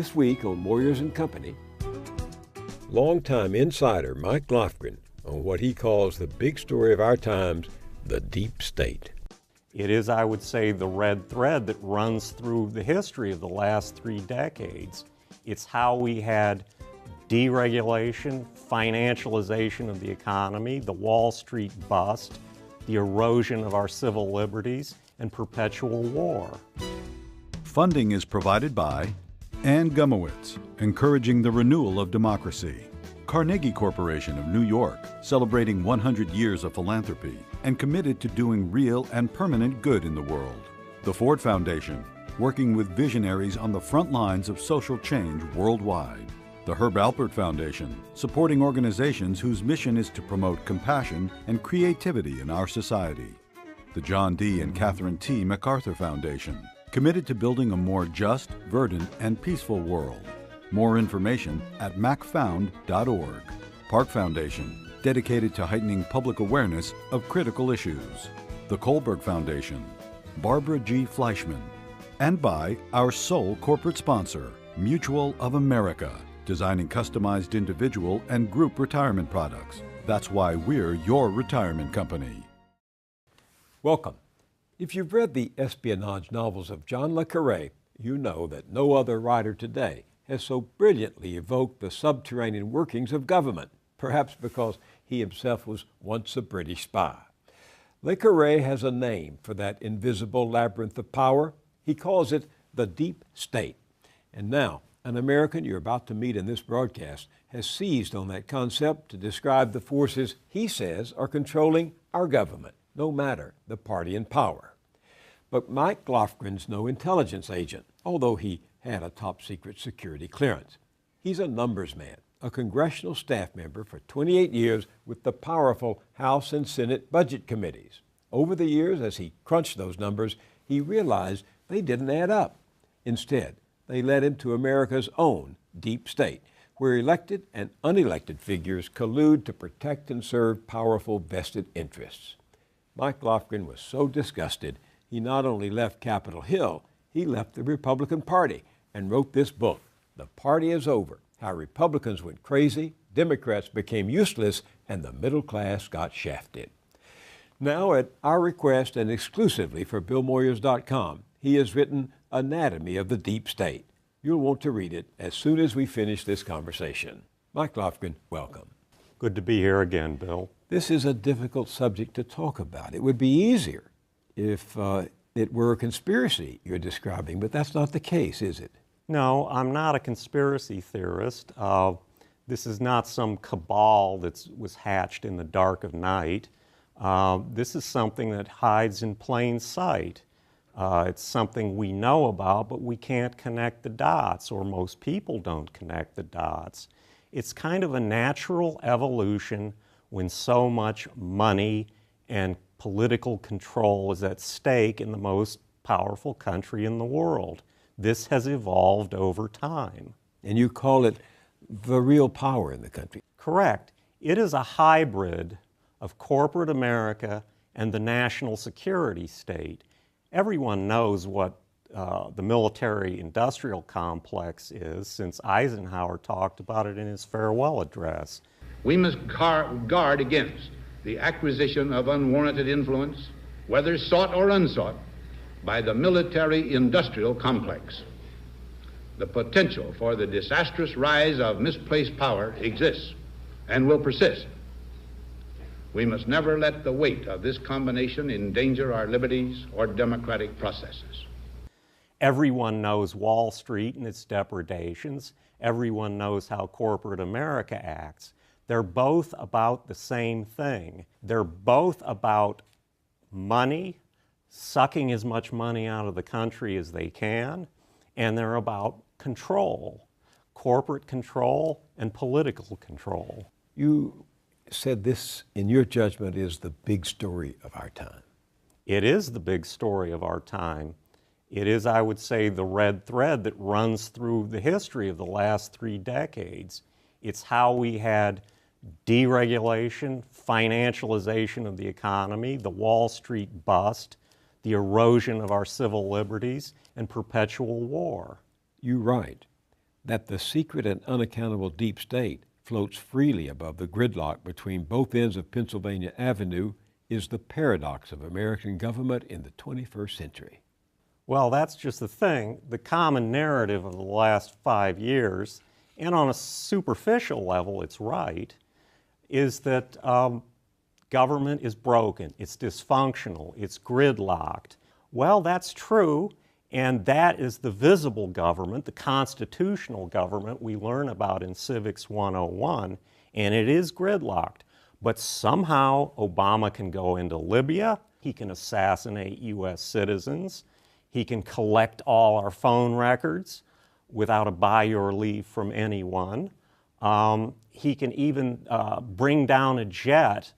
This week on Warriors and Company, longtime insider Mike Lofgren on what he calls the big story of our times, the deep state. It is, I would say, the red thread that runs through the history of the last 3 decades. It's how we had deregulation, financialization of the economy, the Wall Street bust, the erosion of our civil liberties, and perpetual war. Funding is provided by Ann Gumowitz, encouraging the renewal of democracy. Carnegie Corporation of New York, celebrating 100 years of philanthropy and committed to doing real and permanent good in the world. The Ford Foundation, working with visionaries on the front lines of social change worldwide. The Herb Alpert Foundation, supporting organizations whose mission is to promote compassion and creativity in our society. The John D. and Catherine T. MacArthur Foundation, committed to building a more just, verdant, and peaceful world. More information at macfound.org. Park Foundation, dedicated to heightening public awareness of critical issues. The Kohlberg Foundation, Barbara G. Fleischman. And by our sole corporate sponsor, Mutual of America, designing customized individual and group retirement products. That's why we're your retirement company. Welcome. If you've read the espionage novels of John le Carré, you know that no other writer today has so brilliantly evoked the subterranean workings of government, perhaps because he himself was once a British spy. Le Carré has a name for that invisible labyrinth of power. He calls it the deep state. And now, an American you're about to meet in this broadcast has seized on that concept to describe the forces he says are controlling our government, no matter the party in power. But Mike Lofgren's no intelligence agent, although he had a top-secret security clearance. He's a numbers man, a congressional staff member for 28 years with the powerful House and Senate budget committees. Over the years, as he crunched those numbers, he realized they didn't add up. Instead, they led him to America's own deep state, where elected and unelected figures collude to protect and serve powerful vested interests. Mike Lofgren was so disgusted, he not only left Capitol Hill, he left the Republican Party and wrote this book, The Party is Over, How Republicans Went Crazy, Democrats Became Useless, and the Middle Class Got Shafted. Now, at our request and exclusively for BillMoyers.com, he has written Anatomy of the Deep State. You'll want to read it as soon as we finish this conversation. Mike Lofgren, welcome. Good to be here again, Bill. This is a difficult subject to talk about. It would be easier if it were a conspiracy you're describing, but that's not the case, is it? No, I'm not a conspiracy theorist. This is not some cabal that was hatched in the dark of night. This is something that hides in plain sight. It's something we know about, but we can't connect the dots, or most people don't connect the dots. It's kind of a natural evolution when so much money and political control is at stake in the most powerful country in the world. This has evolved over time. And you call it the real power in the country. Correct. It is a hybrid of corporate America and the national security state. Everyone knows what the military-industrial complex is, since Eisenhower talked about it in his farewell address. We must guard against the acquisition of unwarranted influence, whether sought or unsought, by the military-industrial complex. The potential for the disastrous rise of misplaced power exists and will persist. We must never let the weight of this combination endanger our liberties or democratic processes. Everyone knows Wall Street and its depredations. Everyone knows how corporate America acts. They're both about the same thing. They're both about money, sucking as much money out of the country as they can, and they're about control, corporate control and political control. You said this, in your judgment, is the big story of our time. It is the big story of our time. It is, I would say, the red thread that runs through the history of the last 3 decades. It's how we had deregulation, financialization of the economy, the Wall Street bust, the erosion of our civil liberties, and perpetual war. You write, That the secret and unaccountable deep state floats freely above the gridlock between both ends of Pennsylvania Avenue is the paradox of American government in the 21st century. Well, that's just the thing. The common narrative of the last 5 years, and on a superficial level it's right, is that government is broken, it's dysfunctional, it's gridlocked. Well, that's true, and that is the visible government, the constitutional government we learn about in Civics 101, and it is gridlocked. But somehow Obama can go into Libya, he can assassinate U.S. citizens, he can collect all our phone records without a by your leave from anyone. He can even bring down a jet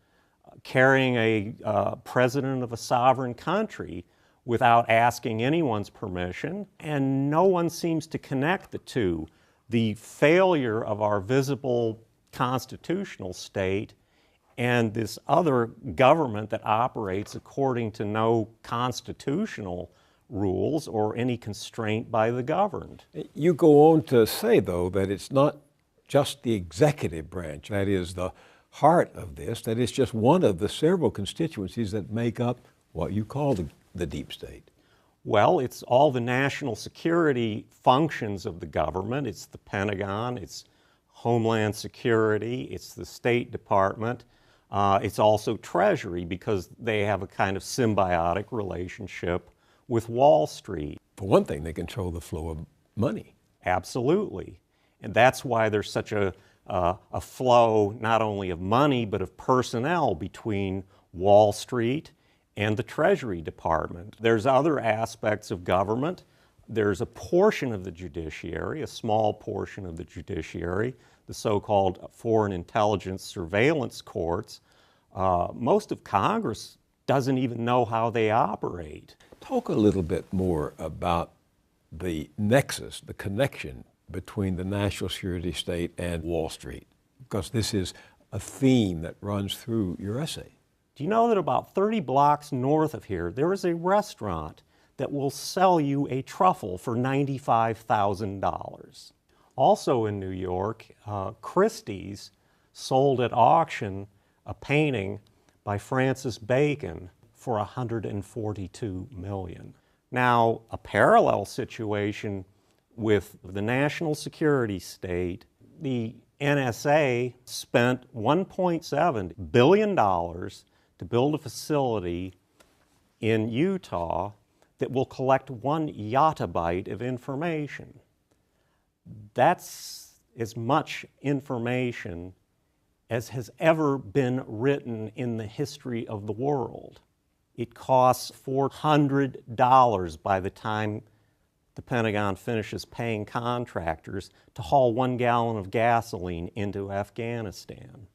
carrying a president of a sovereign country without asking anyone's permission, and no one seems to connect the two. The failure of our visible constitutional state and this other government that operates according to no constitutional rules or any constraint by the governed. You go on to say, though, that it's not just the executive branch that is the heart of this, that it's just one of the several constituencies that make up what you call the deep state. Well, it's all the national security functions of the government. It's the Pentagon, it's Homeland Security, it's the State Department. It's also Treasury because they have a kind of symbiotic relationship with Wall Street. For one thing, they control the flow of money. Absolutely. And that's why there's such a flow not only of money but of personnel between Wall Street and the Treasury Department. There's other aspects of government. There's a portion of the judiciary, a small portion of the judiciary, the so-called foreign intelligence surveillance courts. Most of Congress doesn't even know how they operate. Talk a little bit more about the nexus, the connection between the national security state and Wall Street, because this is a theme that runs through your essay. Do you know that about 30 blocks north of here, there is a restaurant that will sell you a truffle for $95,000? Also in New York, Christie's sold at auction a painting by Francis Bacon for $142 million. Now, a parallel situation with the national security state, the NSA spent $1.7 billion to build a facility in Utah that will collect 1 yottabyte of information. That's as much information as has ever been written in the history of the world. It costs $400 by the time the Pentagon finishes paying contractors to haul 1 gallon of gasoline into Afghanistan.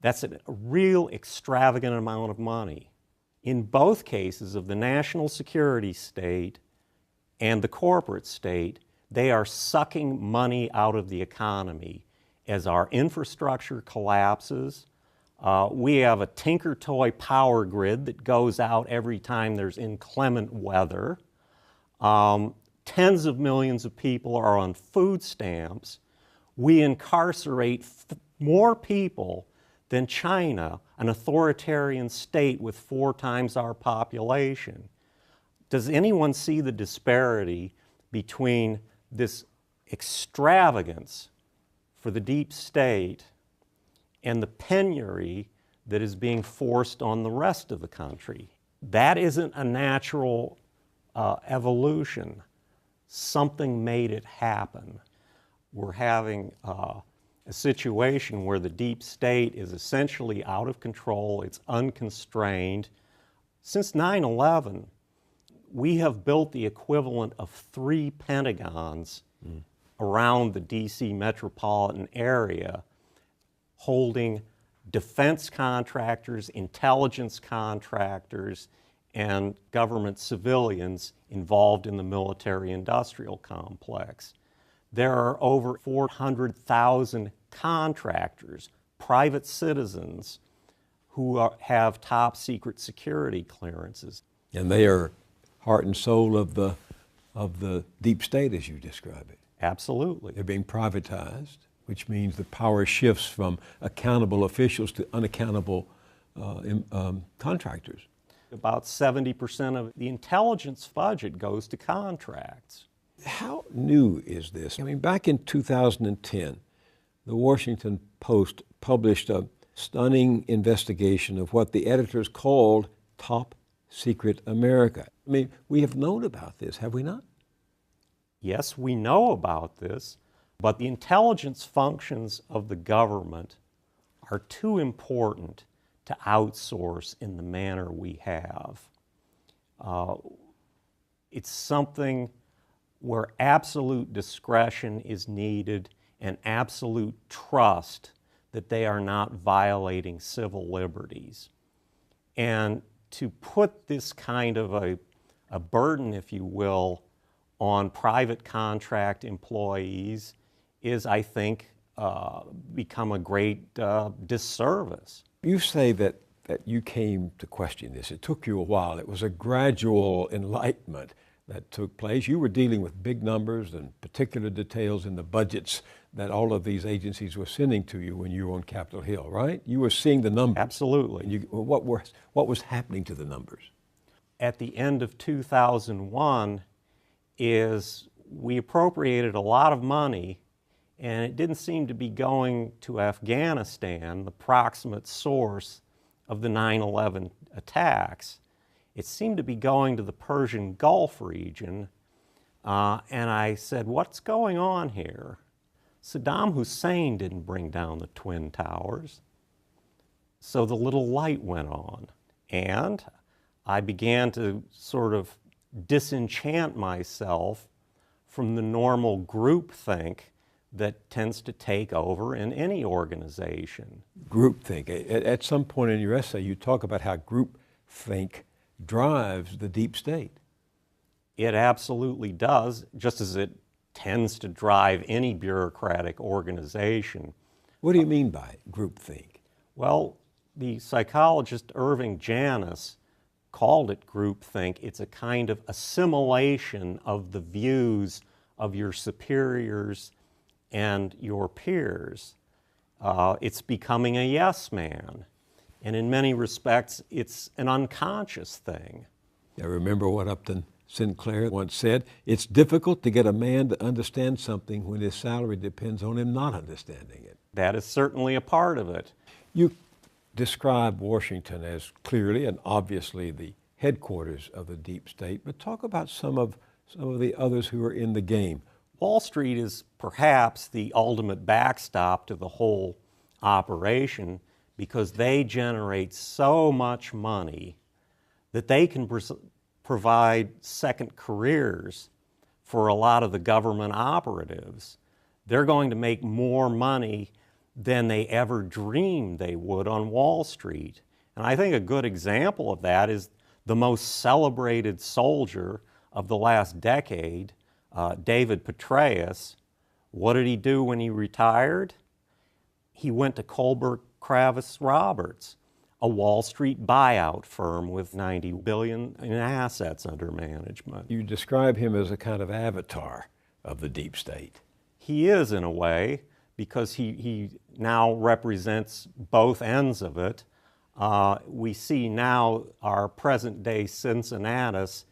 That's a real extravagant amount of money. In both cases of the national security state and the corporate state, they are sucking money out of the economy as our infrastructure collapses. We have a tinker toy power grid that goes out every time there's inclement weather. Tens of millions of people are on food stamps. We incarcerate more people than China, an authoritarian state with 4 times our population. Does anyone see the disparity between this extravagance for the deep state and the penury that is being forced on the rest of the country? That isn't a natural evolution. Something made it happen. We're having a situation where the deep state is essentially out of control, it's unconstrained. Since 9/11, we have built the equivalent of 3 Pentagons around the DC metropolitan area, holding defense contractors, intelligence contractors, and government civilians involved in the military-industrial complex. There are over 400,000 contractors, private citizens, who have top secret security clearances. And they are heart and soul of the deep state as you describe it. Absolutely. They're being privatized, which means the power shifts from accountable officials to unaccountable contractors. About 70% of the intelligence budget goes to contracts. How new is this? I mean, back in 2010, the Washington Post published a stunning investigation of what the editors called Top Secret America. I mean, we have known about this, have we not? Yes, we know about this, but the intelligence functions of the government are too important to outsource in the manner we have. It's something where absolute discretion is needed and absolute trust that they are not violating civil liberties. And to put this kind of a burden, if you will, on private contract employees is, I think, become a great disservice. You say that you came to question this. It took you a while. It was a gradual enlightenment that took place. You were dealing with big numbers and particular details in the budgets that all of these agencies were sending to you when you were on Capitol Hill, right? You were seeing the numbers. Absolutely. What was happening to the numbers? At the end of 2001 is we appropriated a lot of money, and it didn't seem to be going to Afghanistan, the proximate source of the 9/11 attacks. It seemed to be going to the Persian Gulf region, and I said, what's going on here? Saddam Hussein didn't bring down the Twin Towers. So the little light went on, and I began to sort of disenchant myself from the normal groupthink that tends to take over in any organization. Groupthink. At some point in your essay, you talk about how groupthink drives the deep state. It absolutely does, just as it tends to drive any bureaucratic organization. What do you mean by groupthink? Well, the psychologist Irving Janis called it groupthink. It's a kind of assimilation of the views of your superiors and your peers. It's becoming a yes man. And in many respects, it's an unconscious thing. I remember what Upton Sinclair once said, it's difficult to get a man to understand something when his salary depends on him not understanding it. That is certainly a part of it. You describe Washington as clearly and obviously the headquarters of the deep state, but talk about some of the others who are in the game. Wall Street is perhaps the ultimate backstop to the whole operation because they generate so much money that they can provide second careers for a lot of the government operatives. They're going to make more money than they ever dreamed they would on Wall Street. And I think a good example of that is the most celebrated soldier of the last decade, David Petraeus. What did he do when he retired? He went to Colbert Kravis Roberts, a Wall Street buyout firm with $90 billion in assets under management. You describe him as a kind of avatar of the deep state. He is, in a way, because he now represents both ends of it. We see now our present-day Cincinnatus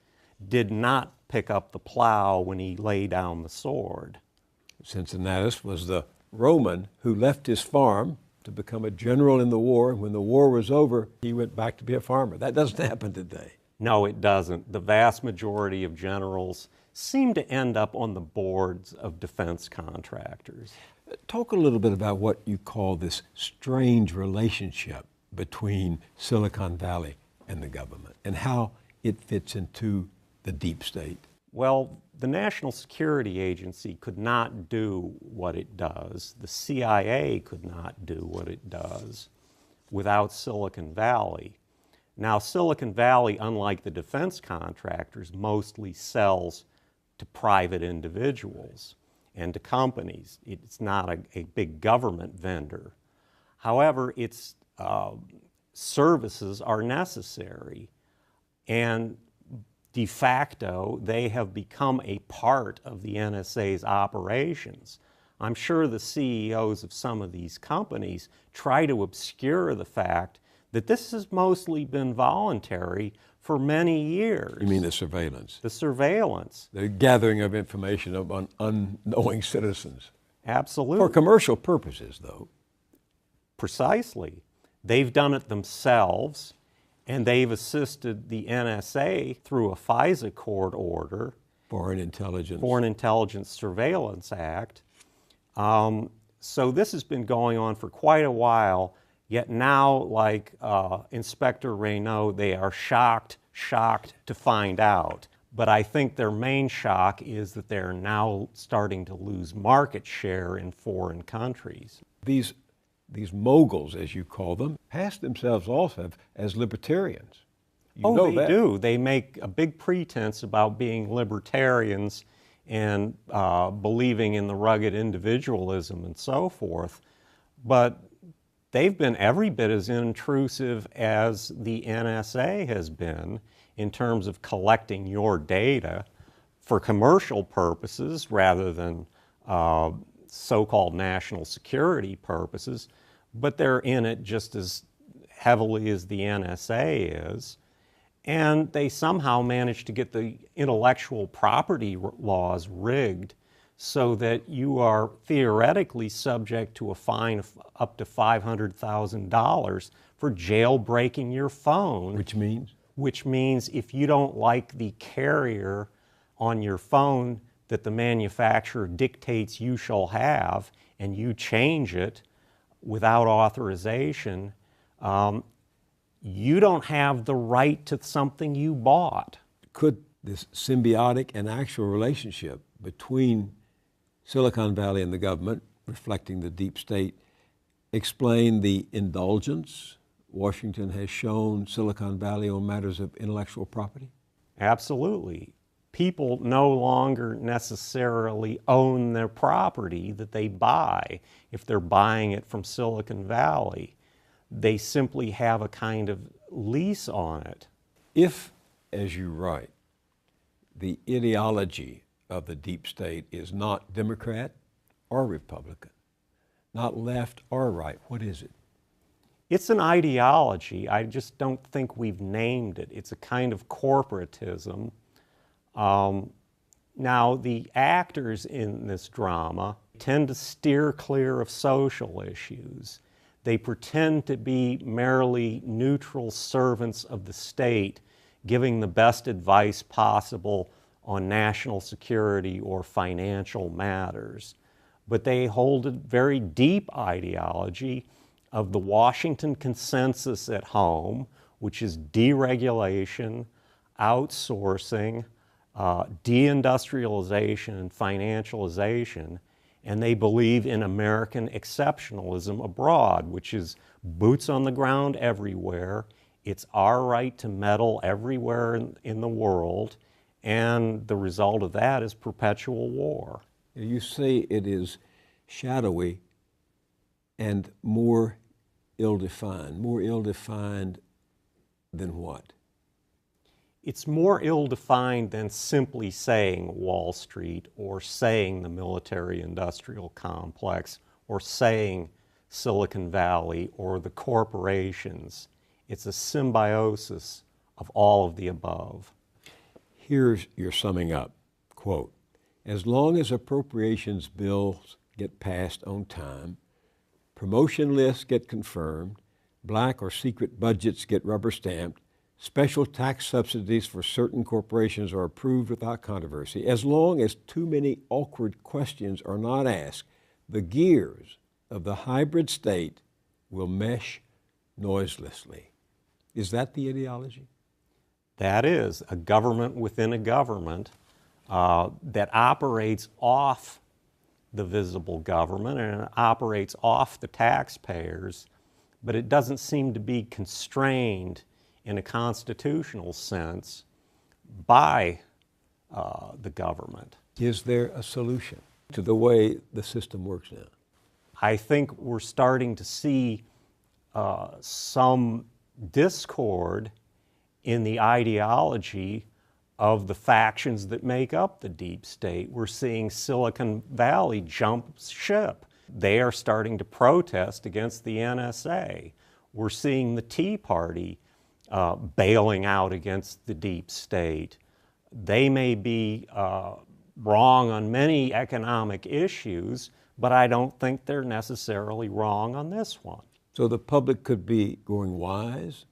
did not pick up the plow when he laid down the sword. Cincinnatus was the Roman who left his farm to become a general in the war, and when the war was over, he went back to be a farmer. That doesn't happen today. No, it doesn't. The vast majority of generals seem to end up on the boards of defense contractors. Talk a little bit about what you call this strange relationship between Silicon Valley and the government and how it fits into the deep state. Well, the National Security Agency could not do what it does. The CIA could not do what it does without Silicon Valley. Now, Silicon Valley, unlike the defense contractors, mostly sells to private individuals and to companies. It's not a big government vendor. However, its services are necessary. And de facto, they have become a part of the NSA's operations. I'm sure the CEOs of some of these companies try to obscure the fact that this has mostly been voluntary for many years. You mean the surveillance? The surveillance. The gathering of information on unknowing citizens. Absolutely. For commercial purposes, though. Precisely. They've done it themselves, and they've assisted the NSA through a FISA court order. Foreign Intelligence Surveillance Act. So this has been going on for quite a while, yet now, like Inspector Raynaud, they are shocked to find out. But I think their main shock is that they're now starting to lose market share in foreign countries. These moguls, as you call them, pass themselves off as libertarians. They do. They make a big pretense about being libertarians and believing in the rugged individualism and so forth. But they've been every bit as intrusive as the NSA has been in terms of collecting your data for commercial purposes rather than so-called national security purposes, but they're in it just as heavily as the NSA is. And they somehow managed to get the intellectual property laws rigged so that you are theoretically subject to a fine of up to $500,000 for jailbreaking your phone. Which means? Which means if you don't like the carrier on your phone that the manufacturer dictates you shall have, and you change it without authorization, you don't have the right to something you bought. Could this symbiotic and actual relationship between Silicon Valley and the government, reflecting the deep state, explain the indulgence Washington has shown Silicon Valley on matters of intellectual property? Absolutely. People no longer necessarily own their property that they buy if they're buying it from Silicon Valley. They simply have a kind of lease on it. If, as you write, the ideology of the deep state is not Democrat or Republican, not left or right, what is it? It's an ideology. I just don't think we've named it. It's a kind of corporatism. Now, the actors in this drama tend to steer clear of social issues. They pretend to be merely neutral servants of the state, giving the best advice possible on national security or financial matters. But they hold a very deep ideology of the Washington consensus at home, which is deregulation, outsourcing, deindustrialization, and financialization. And they believe in American exceptionalism abroad, which is boots on the ground everywhere. It's our right to meddle everywhere in the world, and the result of that is perpetual war. You say it is shadowy and more ill-defined. More ill-defined than what? It's more ill-defined than simply saying Wall Street or saying the military-industrial complex or saying Silicon Valley or the corporations. It's a symbiosis of all of the above. Here's your summing up. Quote, as long as appropriations bills get passed on time, promotion lists get confirmed, black or secret budgets get rubber stamped, special tax subsidies for certain corporations are approved without controversy, as long as too many awkward questions are not asked, the gears of the hybrid state will mesh noiselessly. Is that the ideology? That is a government within a government that operates off the visible government and it operates off the taxpayers, but it doesn't seem to be constrained in a constitutional sense by the government. Is there a solution to the way the system works now? I think we're starting to see some discord in the ideology of the factions that make up the deep state. We're seeing Silicon Valley jump ship. They are starting to protest against the NSA. We're seeing the Tea Party bailing out against the deep state. They may be wrong on many economic issues, but I don't think they're necessarily wrong on this one. So the public could be growing wise?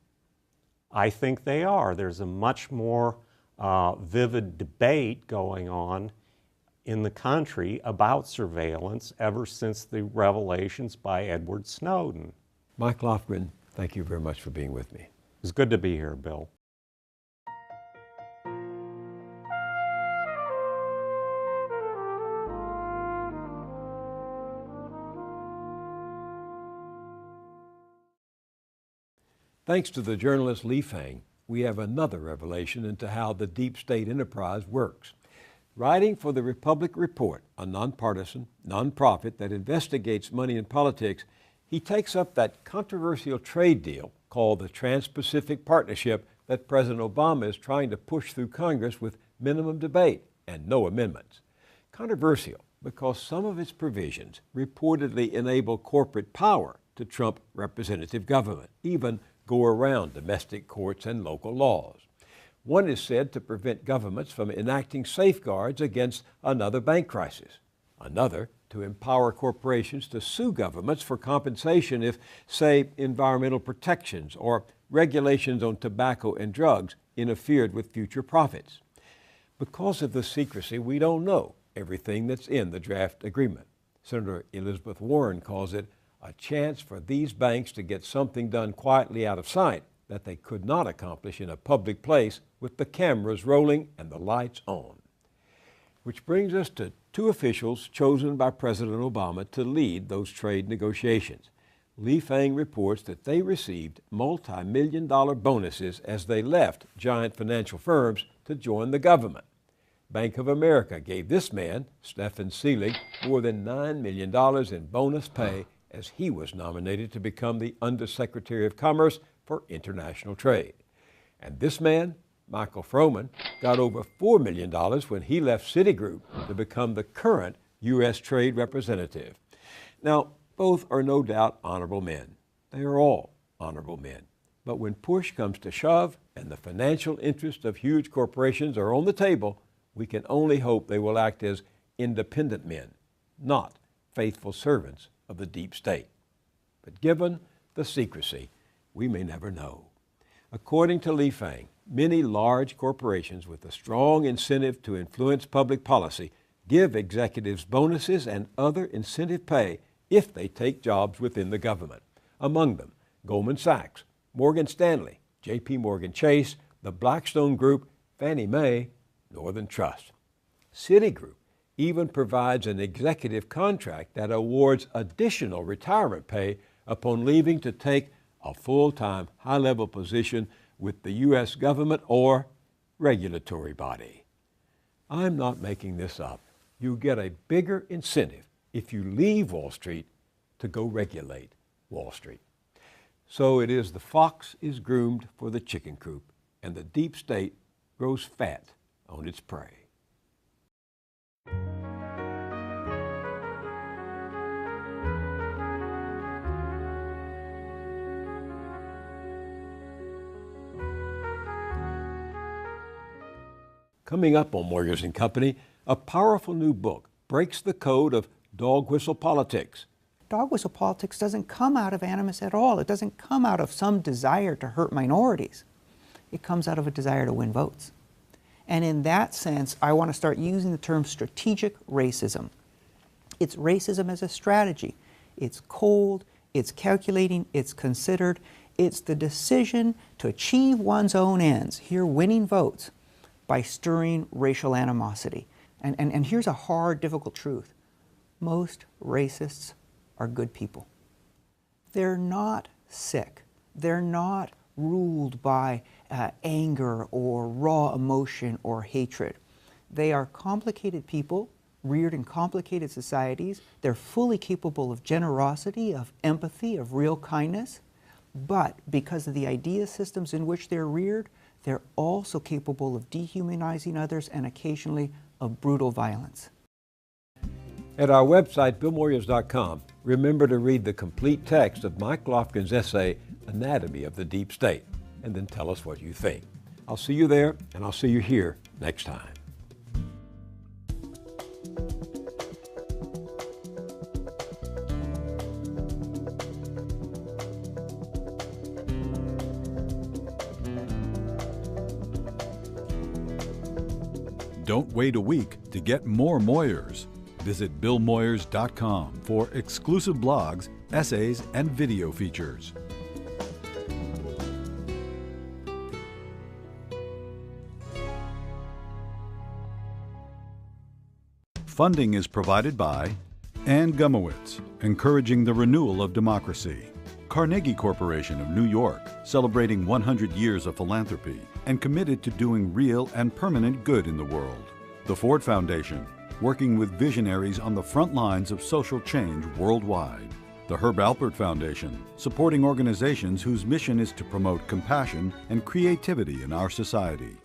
I think they are. There's a much more vivid debate going on in the country about surveillance ever since the revelations by Edward Snowden. Mike Lofgren, thank you very much for being with me. It's good to be here, Bill. Thanks to the journalist Lee Fang, we have another revelation into how the deep state enterprise works. Writing for the Republic Report, a nonpartisan, nonprofit that investigates money in politics, he takes up that controversial trade deal called the Trans-Pacific Partnership that President Obama is trying to push through Congress with minimum debate and no amendments. Controversial because some of its provisions reportedly enable corporate power to trump representative government, even go around domestic courts and local laws. One is said to prevent governments from enacting safeguards against another bank crisis. Another, to empower corporations to sue governments for compensation if, say, environmental protections or regulations on tobacco and drugs interfered with future profits. Because of the secrecy, we don't know everything that's in the draft agreement. Senator Elizabeth Warren calls it a chance for these banks to get something done quietly out of sight that they could not accomplish in a public place with the cameras rolling and the lights on. Which brings us to two officials chosen by President Obama to lead those trade negotiations. Lee Fang reports that they received multi-million-dollar bonuses as they left giant financial firms to join the government. Bank of America gave this man, Stephen Seelig, more than $9 million in bonus pay as he was nominated to become the Undersecretary of Commerce for International Trade. And this man, Michael Froman, got over $4 million when he left Citigroup to become the current U.S. Trade Representative. Now, both are no doubt honorable men. They are all honorable men. But when push comes to shove and the financial interests of huge corporations are on the table, we can only hope they will act as independent men, not faithful servants of the deep state. But given the secrecy, we may never know. According to Lee Fang, many large corporations with a strong incentive to influence public policy give executives bonuses and other incentive pay if they take jobs within the government. Among them, Goldman Sachs, Morgan Stanley, J.P. Morgan Chase, the Blackstone Group, Fannie Mae, Northern Trust. Citigroup even provides an executive contract that awards additional retirement pay upon leaving to take a full-time, high-level position with the U.S. government or regulatory body. I'm not making this up. You get a bigger incentive if you leave Wall Street to go regulate Wall Street. So it is the fox is groomed for the chicken coop, and the deep state grows fat on its prey. Coming up on Warriors & Company, a powerful new book breaks the code of dog whistle politics. Dog whistle politics doesn't come out of animus at all. It doesn't come out of some desire to hurt minorities. It comes out of a desire to win votes. And in that sense, I want to start using the term strategic racism. It's racism as a strategy. It's cold, it's calculating, it's considered. It's the decision to achieve one's own ends, here winning votes, by stirring racial animosity. And here's a hard, difficult truth. Most racists are good people. They're not sick. They're not ruled by anger or raw emotion or hatred. They are complicated people, reared in complicated societies. They're fully capable of generosity, of empathy, of real kindness. But because of the idea systems in which they're reared, they're also capable of dehumanizing others and occasionally of brutal violence. At our website, BillMoyers.com, remember to read the complete text of Mike Lofgren's essay, Anatomy of the Deep State, and then tell us what you think. I'll see you there, and I'll see you here next time. Don't wait a week to get more Moyers. Visit BillMoyers.com for exclusive blogs, essays, and video features. Funding is provided by Ann Gumowitz, encouraging the renewal of democracy. Carnegie Corporation of New York, celebrating 100 years of philanthropy and committed to doing real and permanent good in the world. The Ford Foundation, working with visionaries on the front lines of social change worldwide. The Herb Alpert Foundation, supporting organizations whose mission is to promote compassion and creativity in our society.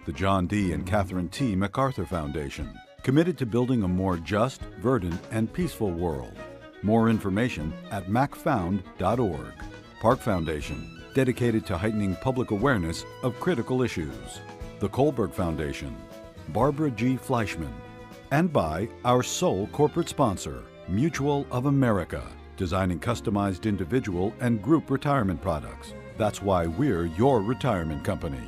The John D. and Catherine T. MacArthur Foundation, committed to building a more just, verdant, and peaceful world. More information at macfound.org. Park Foundation, dedicated to heightening public awareness of critical issues. The Kohlberg Foundation, Barbara G. Fleischman, and by our sole corporate sponsor, Mutual of America, designing customized individual and group retirement products. That's why we're your retirement company.